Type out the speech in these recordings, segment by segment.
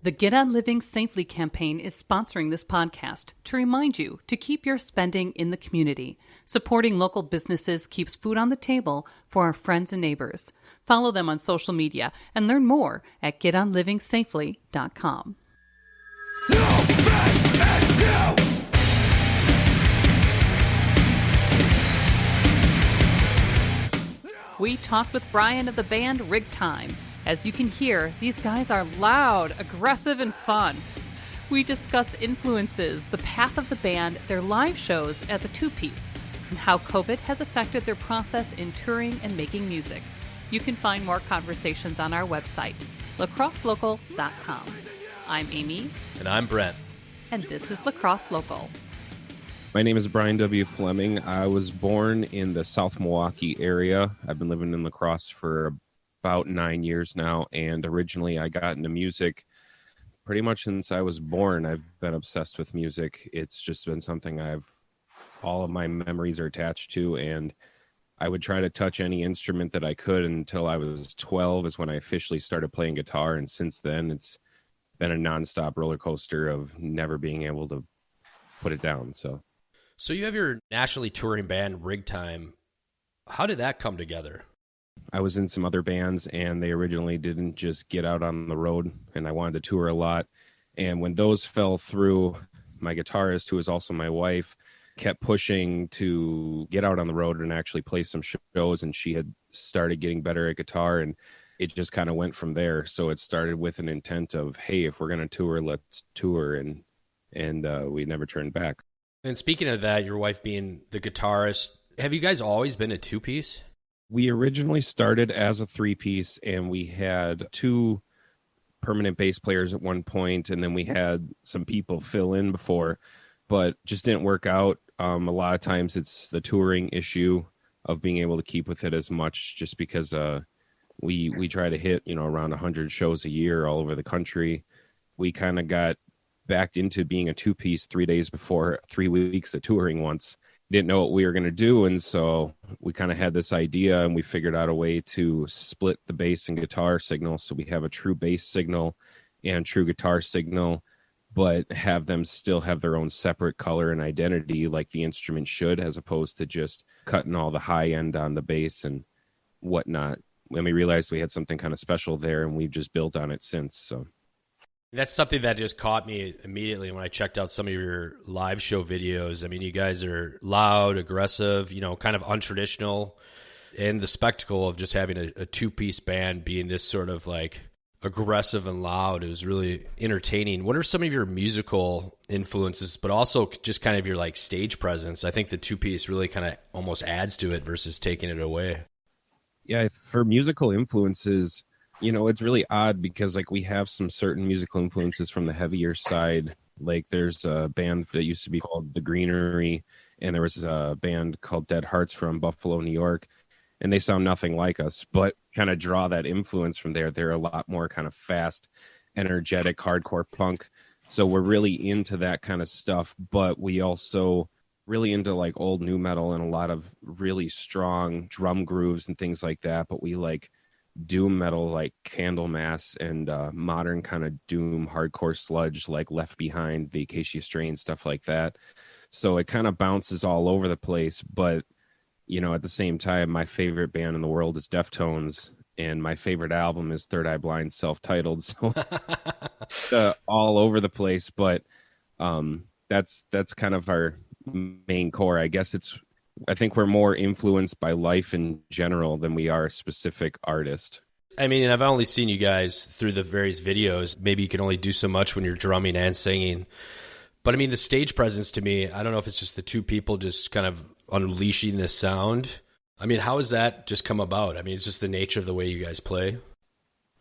The Get On Living Safely campaign is sponsoring this podcast to remind you to keep your spending in the community. Supporting local businesses keeps food on the table for our friends and neighbors. Follow them on social media and learn more at getonlivingsafely.com. We talked with Bryan of the band Rig Time. As you can hear, these guys are loud, aggressive, and fun. We discuss influences, the path of the band, their live shows as a two-piece, and how COVID has affected their process in touring and making music. You can find more conversations on our website, lacrosselocal.com. I'm Amy. And I'm Brent. And this is Lacrosse Local. My name is Bryan W. Fleming. I was born in the South Milwaukee area. I've been living in La Crosse for about 9 years now, and originally I got into music pretty much since I was born. I've been obsessed with music. It's just been something all of my memories are attached to, and I would try to touch any instrument that I could until I was 12 is when I officially started playing guitar, and since then it's been a nonstop roller coaster of never being able to put it down. So you have your nationally touring band Rig Time. How did that come together? I was in some other bands, and they originally didn't just get out on the road, and I wanted to tour a lot. And when those fell through, my guitarist, who is also my wife, kept pushing to get out on the road and actually play some shows, and she had started getting better at guitar, and it just kind of went from there. So it started with an intent of, hey, if we're going to tour, let's tour, and we never turned back. And speaking of that, your wife being the guitarist, have you guys always been a two-piece? We originally started as a three-piece, and we had two permanent bass players at one point, and then we had some people fill in before, but just didn't work out. A lot of times it's the touring issue of being able to keep with it as much, just because we try to hit around 100 shows a year all over the country. We kind of got backed into being a two-piece 3 days before 3 weeks of touring once. Didn't know what we were going to do, and so we kind of had this idea, and we figured out a way to split the bass and guitar signal, so we have a true bass signal and true guitar signal, but have them still have their own separate color and identity like the instrument should, as opposed to just cutting all the high end on the bass and whatnot. And we realized we had something kind of special there, and we've just built on it since. So that's something that just caught me immediately when I checked out some of your live show videos. I mean, you guys are loud, aggressive, kind of untraditional, and the spectacle of just having a two-piece band being this sort of like aggressive and loud is really entertaining. What are some of your musical influences, but also just kind of your like stage presence? I think the two-piece really kind of almost adds to it versus taking it away. Yeah, for musical influences, it's really odd because like we have some certain musical influences from the heavier side. Like there's a band that used to be called The Greenery, and there was a band called Dead Hearts from Buffalo, New York, and they sound nothing like us, but kind of draw that influence from there. They're a lot more kind of fast, energetic, hardcore punk. So we're really into that kind of stuff, but we also really into like old new metal and a lot of really strong drum grooves and things like that. But we like doom metal like Candlemass and modern kind of doom hardcore sludge like Left Behind, the Acacia Strain, stuff like that. So it kind of bounces all over the place, but at the same time, my favorite band in the world is Deftones, and my favorite album is Third Eye Blind, self-titled. So all over the place, but that's kind of our main core. I think we're more influenced by life in general than we are a specific artist. I mean, and I've only seen you guys through the various videos. Maybe you can only do so much when you're drumming and singing. But I mean, the stage presence to me, I don't know if it's just the two people just kind of unleashing this sound. I mean, how has that just come about? I mean, it's just the nature of the way you guys play.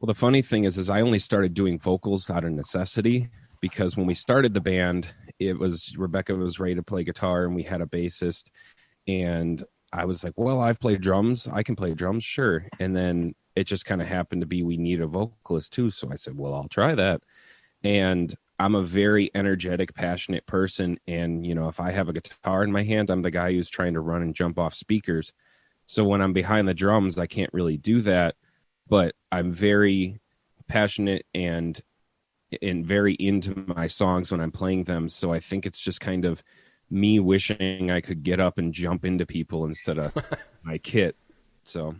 Well, the funny thing is I only started doing vocals out of necessity, because when we started the band, Rebecca was ready to play guitar and we had a bassist. And I was like, well, I've played drums. I can play drums, sure. And then it just kind of happened to be we need a vocalist too. So I said, well, I'll try that. And I'm a very energetic, passionate person. And, if I have a guitar in my hand, I'm the guy who's trying to run and jump off speakers. So when I'm behind the drums, I can't really do that. But I'm very passionate and and very into my songs when I'm playing them. So I think it's just kind of me wishing I could get up and jump into people instead of my kit. So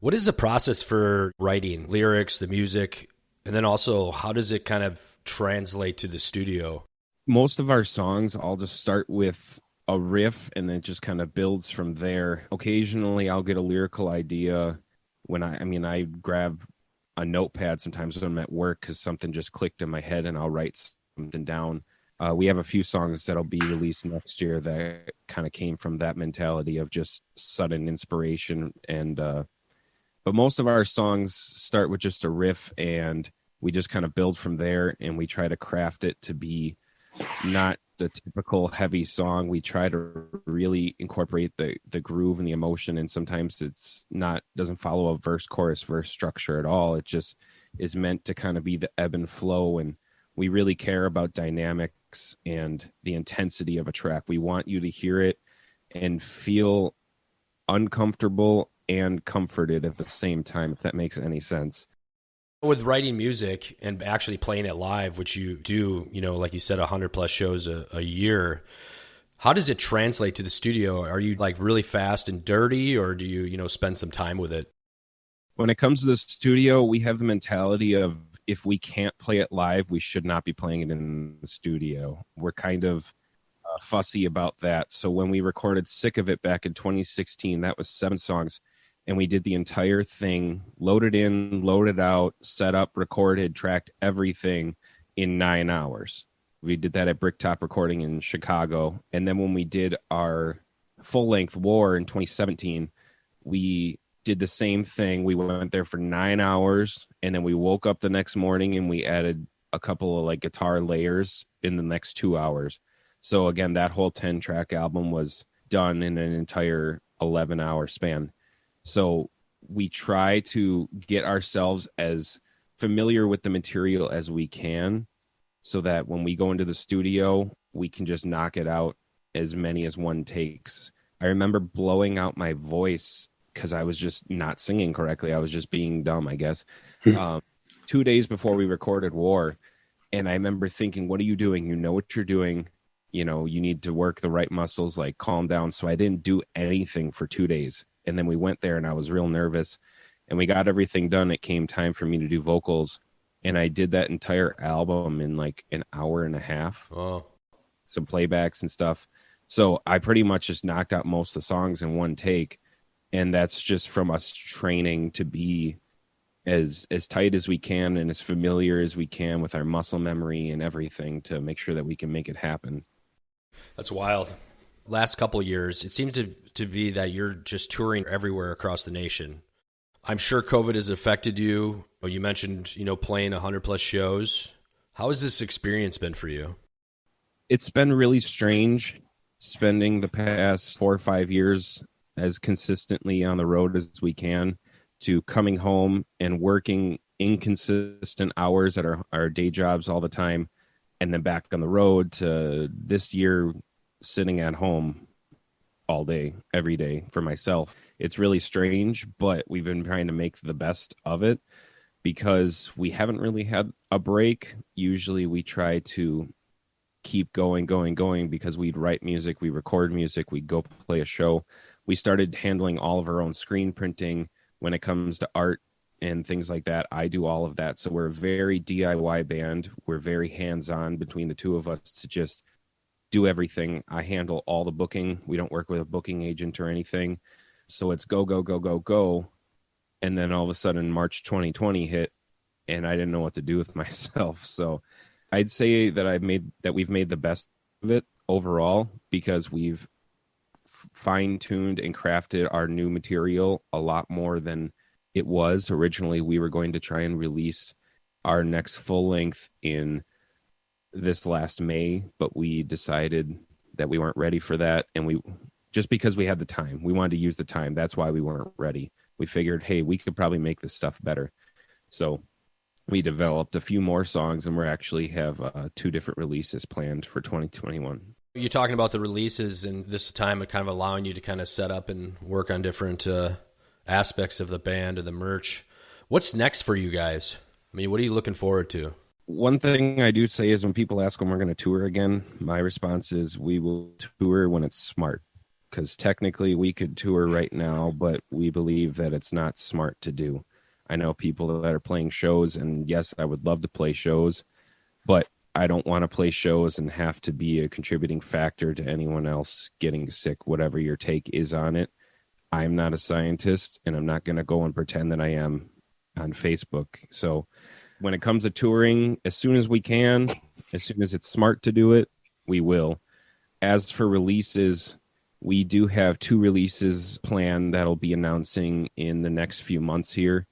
what is the process for writing lyrics, the music, and then also how does it kind of translate to the studio? most of our songs, I'll just start with a riff and then it just kind of builds from there. Occasionally I'll get a lyrical idea when I grab a notepad sometimes when I'm at work because something just clicked in my head and I'll write something down. We have a few songs that'll be released next year that kind of came from that mentality of just sudden inspiration. And but most of our songs start with just a riff and we just kind of build from there, and we try to craft it to be not the typical heavy song. We try to really incorporate the groove and the emotion, and sometimes it's not doesn't follow a verse chorus verse structure at all. It just is meant to kind of be the ebb and flow, and we really care about dynamics and the intensity of a track. We want you to hear it and feel uncomfortable and comforted at the same time, if that makes any sense. With writing music and actually playing it live, which you do, like you said, 100 plus shows a year, how does it translate to the studio? Are you like really fast and dirty, or do you, spend some time with it? When it comes to the studio, we have the mentality of if we can't play it live, we should not be playing it in the studio. We're kind of fussy about that. So when we recorded Sick of It back in 2016, that was 7 songs. And we did the entire thing, loaded in, loaded out, set up, recorded, tracked everything in 9 hours. We did that at Bricktop Recording in Chicago. And then when we did our full-length War in 2017, we did the same thing. We went there for 9 hours, and then we woke up the next morning and we added a couple of like guitar layers in the next 2 hours. So again, that whole 10-track album was done in an entire 11-hour span. So we try to get ourselves as familiar with the material as we can so that when we go into the studio, we can just knock it out as many as one takes. I remember blowing out my voice because I was just not singing correctly. I was just being dumb, I guess. 2 days before we recorded War. And I remember thinking, what are you doing? You know what you're doing. You need to work the right muscles, like calm down. So I didn't do anything for 2 days. And then we went there and I was real nervous and we got everything done. It came time for me to do vocals. And I did that entire album in like an hour and a half. Oh. Some playbacks and stuff. So I pretty much just knocked out most of the songs in one take. And that's just from us training to be as tight as we can and as familiar as we can with our muscle memory and everything to make sure that we can make it happen. That's wild. Last couple of years, it seems to be that you're just touring everywhere across the nation. I'm sure COVID has affected you. You mentioned, playing 100 plus shows. How has this experience been for you? It's been really strange spending the past 4 or 5 years as consistently on the road as we can to coming home and working inconsistent hours at our day jobs all the time and then back on the road to this year sitting at home all day, every day for myself. It's really strange, but we've been trying to make the best of it because we haven't really had a break. Usually we try to keep going because we'd write music, we record music, we'd go play a show. We started handling all of our own screen printing when it comes to art and things like that. I do all of that. So we're a very DIY band. We're very hands-on between the two of us to just do everything. I handle all the booking. We don't work with a booking agent or anything. So it's go, go, go, go, go. And then all of a sudden March 2020 hit and I didn't know what to do with myself. So I'd say that we've made the best of it overall because we've fine-tuned and crafted our new material a lot more than it was. Originally, we were going to try and release our next full length in this last May, but we decided that we weren't ready for that. And just because we had the time, we wanted to use the time. That's why we weren't ready. We figured, hey, we could probably make this stuff better. So we developed a few more songs and we actually have 2 different releases planned for 2021. You're talking about the releases and this time of kind of allowing you to kind of set up and work on different aspects of the band and the merch. What's next for you guys? I mean, what are you looking forward to? One thing I do say is when people ask when we're going to tour again, my response is we will tour when it's smart. Because technically we could tour right now, but we believe that it's not smart to do. I know people that are playing shows, and yes, I would love to play shows, but I don't want to play shows and have to be a contributing factor to anyone else getting sick, whatever your take is on it. I'm not a scientist, and I'm not going to go and pretend that I am on Facebook. So when it comes to touring, as soon as we can, as soon as it's smart to do it, we will. As for releases, we do have 2 releases planned that'll be announcing in the next few months here.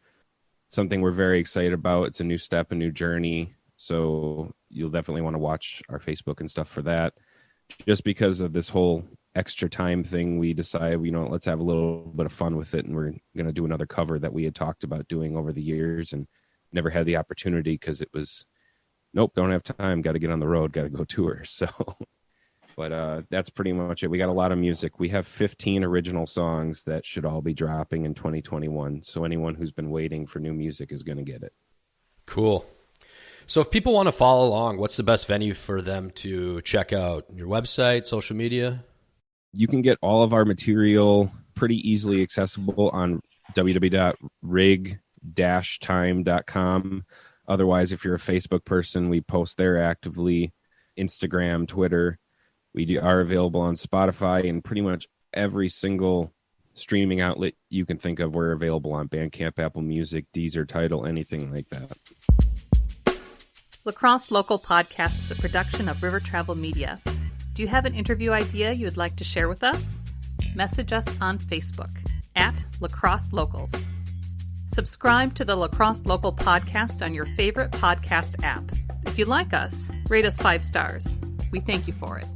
Something we're very excited about. It's a new step, a new journey. So you'll definitely want to watch our Facebook and stuff for that. Just because of this whole extra time thing, we decided, let's have a little bit of fun with it. And we're going to do another cover that we had talked about doing over the years and never had the opportunity because it was, nope, don't have time. Got to get on the road. Got to go tour. So, but that's pretty much it. We got a lot of music. We have 15 original songs that should all be dropping in 2021. So anyone who's been waiting for new music is going to get it. Cool. So if people want to follow along, what's the best venue for them to check out? Your website, social media? You can get all of our material pretty easily accessible on www.rig-time.com. Otherwise, if you're a Facebook person, we post there actively. Instagram, Twitter. We are available on Spotify and pretty much every single streaming outlet you can think of. We're available on Bandcamp, Apple Music, Deezer, Tidal, anything like that. La Crosse Local Podcast is a production of River Travel Media. Do you have an interview idea you would like to share with us? Message us on Facebook at La Crosse Locals. Subscribe to the La Crosse Local Podcast on your favorite podcast app. If you like us, rate us 5 stars. We thank you for it.